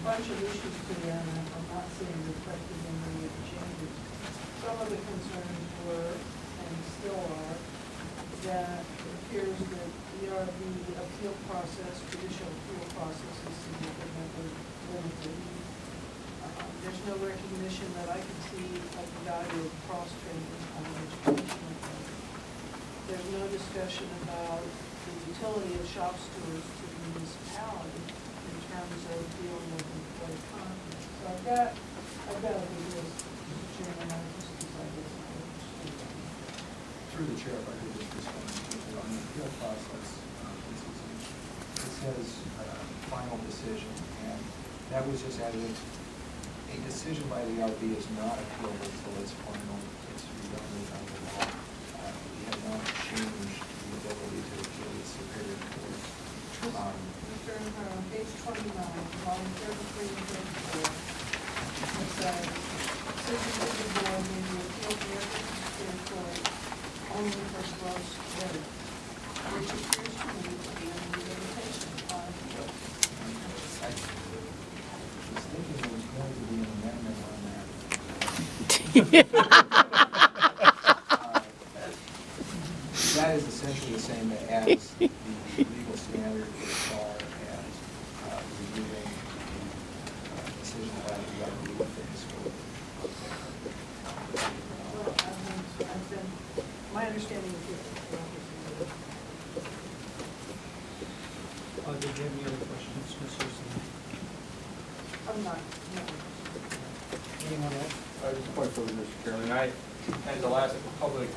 bunch of issues today, and I'm not seeing reflected in any of the changes. Some of the concerns were, and still are, that it appears that the appeal process, judicial appeal process is significantly limited. There's no recognition that I can see of the value of cross-training on an educational level. There's no discussion about the utility of shop stewards to the municipality in terms of dealing with employee conflict. So I've got a big list, Mr. Chairman, I just decided to Through the chair, if I could just respond to on the appeal process, it says final decision, and that was just added. A decision by the RB is not appealable until it's final. It's redundant under law. We have not changed the ability to appeal the Superior Court. Mr. O'Hara, on page 29, volume 33 and 34, it says, decisions of the board may be appealed directly to Superior Court only for gross error, which appears to me to be a limitation on appeal. I was thinking there was going to be an amendment on that. That is essentially the same as the legal standard as far as reviewing the decision by the RB within the school. Well, I've been, my understanding is different. Did you have any other questions, Ms. Houston? I'm not, no. Anyone else? Just a point for Mr. Chairman. At the last public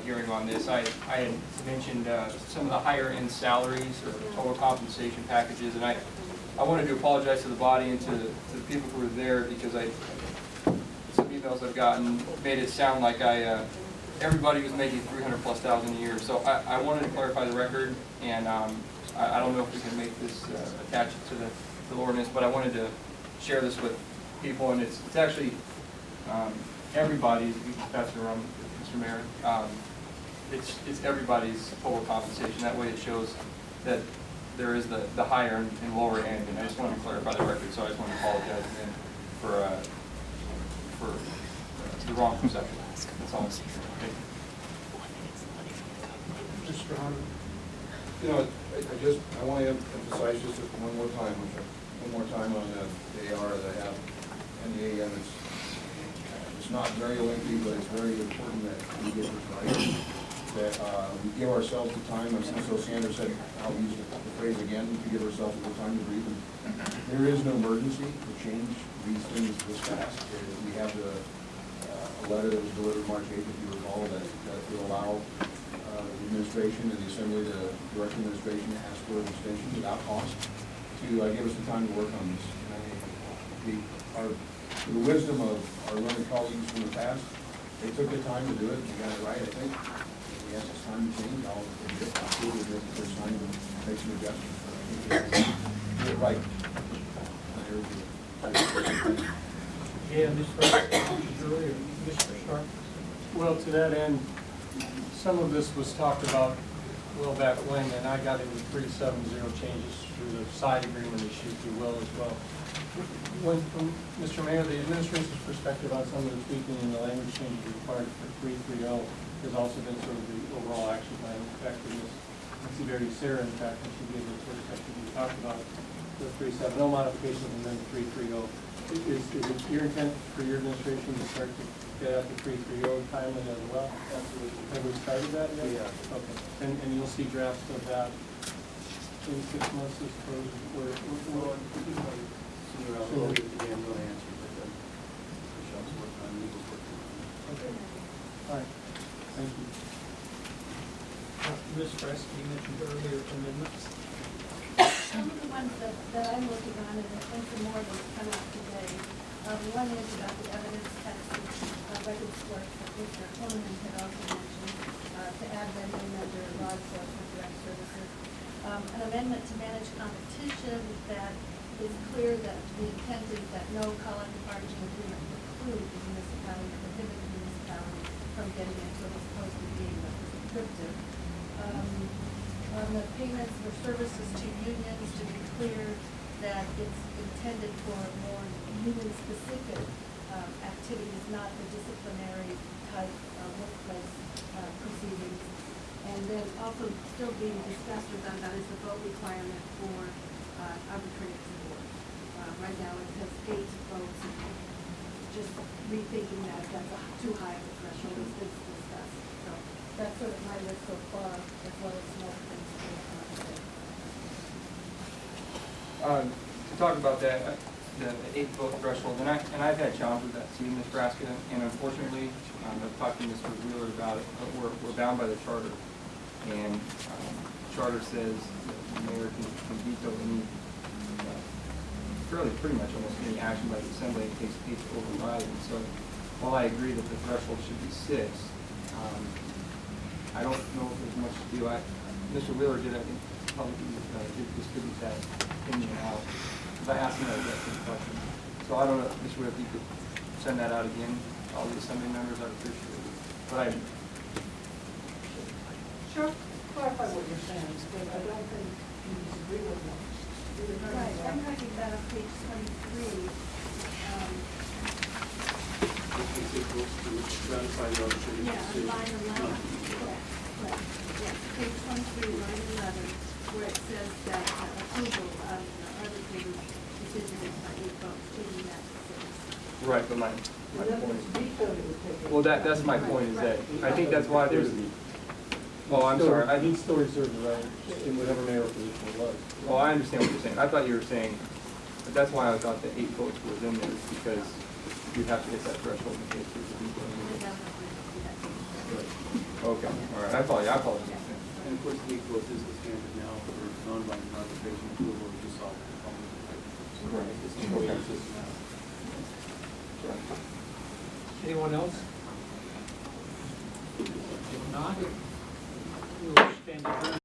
hearing on this, I had mentioned some of the higher end salaries or total compensation packages, and I wanted to apologize to the body and to the people who were there, because some emails I've gotten made it sound like everybody was making $300,000+ a year. So I wanted to clarify the record, and I don't know if we can make this attached to the ordinance, but I wanted to share this with people, and it's actually everybody's. You can pass it around, Mr. Mayor. It's everybody's total compensation. That way, it shows that there is the higher and lower end. And I just wanted to clarify the record, so I just want to apologize again for the wrong perception. That's all. Thank you. Mr. Hunter? You know, I want to emphasize just one more time on the AR that I have and the AM. It's not very lengthy, but it's very important that we get this right. That we give ourselves the time, as Ms. Ossiander said, I'll use the phrase again, to give ourselves the time to breathe. And there is no emergency to change these things this fast. We have a letter that was delivered March 8th, if you recall, that will allow the administration and the Assembly, the direct administration, to ask for an extension without cost to give us the time to work on this. And the wisdom of our learned colleagues from the past, they took the time to do it. They got it right, I think. Yes, it's time to change. I'll admit, there's time to make some adjustments. But I think it's right. Yeah, Mr. Julie or Mr. Sharp? Well, to that end, some of this was talked about well back when, and I got into 370 changes through the side agreement issue, if you will, as well. From Mr. Mayor, the administration's perspective on some of the tweaking and the language changes required for 330 has also been sort of the overall action plan effectiveness. I see very Sarah, in fact, when she gave the first section, we talked about the 37, no modifications, and then the 330. Is it your intent for your administration to start to get out the 330 timely as well? Absolutely. Have we started that yet? Yeah. Okay. And you'll see drafts of that in 6 months, I suppose. Sooner I'll give the damn no answer, but Michelle's working on legal's working on it. Okay. All right. Thank you. Ms. Fresky, you mentioned earlier amendments. Some of the ones that I'm looking on, and I think the more that's come out today, one is about the evidence testing records work that Mr. Holman had also mentioned, to add them in under law enforcement direct services. An amendment to manage competition that is clear that the intent is that no collective bargaining agreement preclude the municipality, prohibit the municipality from getting into it as opposed to being prescriptive. On the payments for services to unions, to be clear that it's intended for more human-specific activities, not the disciplinary type workplace proceedings. And then also still being discussed or done about is the vote requirement for arbitrators and board. Right now it says 8 votes, and just rethinking that, that's too high of a threshold has been discussed. So that's sort of my list so far, as well as some other things to To talk about that, the 8-vote threshold, and I've had challenges with that too, Ms. Braska, and unfortunately, I've talked to Mr. Wheeler about it, but we're bound by the charter. And charter says that the mayor can veto any, pretty much almost any action by the assembly in case it's overriding. So while I agree that the threshold should be 6, I don't know if there's much to do. Mr. Wheeler did, I think, publicly did distribute that opinion out. Because I asked him that exact question. So I don't know, Mr. Wheeler, if you could send that out again, all the assembly members, I'd appreciate it. But Sure, clarify what you're saying, because I don't think you disagree with me. Right, I'm looking at on page 23. It's equal to ratify the arbitration Yeah, on decision. line 11, correct, yes, page 23, line 11, where it says that approval of the arbitrator's decision is by 8 votes, taking that to 6. right, but my And then point it's vetoed, it would take it. well, that's my point, is that I think that's why there's. Oh, I'm sorry. He'd still reserve the right in whatever mayor position it was. Oh, I understand what you're saying. I thought you were saying, but that's why I thought the 8 votes was in there, because you'd have to hit that threshold in case there's a veto. Okay, all right. I apologize. And of course, the equals is the standard now for non-binding arbitration approval to solve the problem. Right. It's the way it is now. Anyone else? If not, we will stand adjourned.